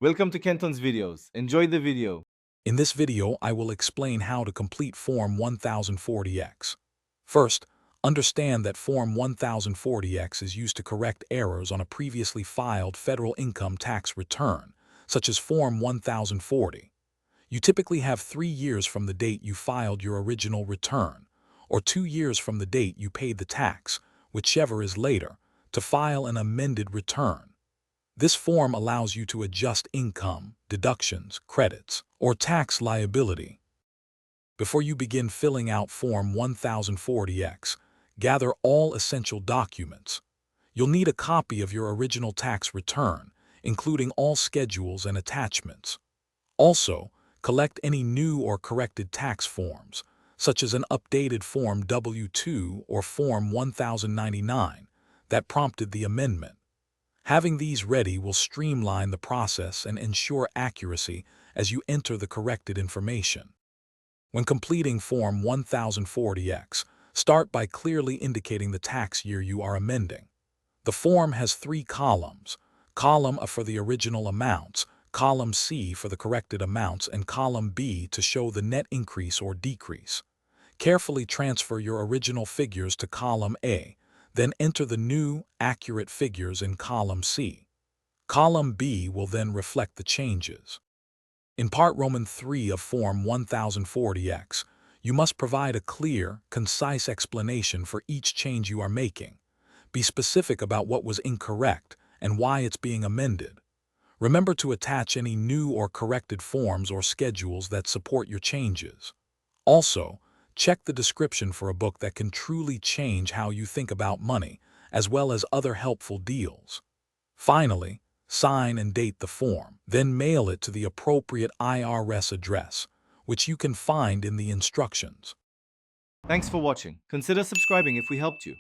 Welcome to Kenton's videos. Enjoy the video. In this video, I will explain how to complete Form 1040X. First, understand that Form 1040X is used to correct errors on a previously filed federal income tax return, such as Form 1040. You typically have 3 years from the date you filed your original return, or 2 years from the date you paid the tax, whichever is later, to file an amended return. This form allows you to adjust income, deductions, credits, or tax liability. Before you begin filling out Form 1040X, gather all essential documents. You'll need a copy of your original tax return, including all schedules and attachments. Also, collect any new or corrected tax forms, such as an updated Form W-2 or Form 1099, that prompted the amendment. Having these ready will streamline the process and ensure accuracy as you enter the corrected information. When completing Form 1040X, start by clearly indicating the tax year you are amending. The form has 3 columns: Column A for the original amounts, Column C for the corrected amounts, and Column B to show the net increase or decrease. Carefully transfer your original figures to Column A, then enter the new, accurate figures in Column C. Column B will then reflect the changes. In Part Roman 3 of Form 1040X, you must provide a clear, concise explanation for each change you are making. Be specific about what was incorrect and why it's being amended. Remember to attach any new or corrected forms or schedules that support your changes. Also, check the description for a book that can truly change how you think about money, as well as other helpful deals. Finally, sign and date the form, then mail it to the appropriate IRS address, which you can find in the instructions. Thanks for watching. Consider subscribing if we helped you.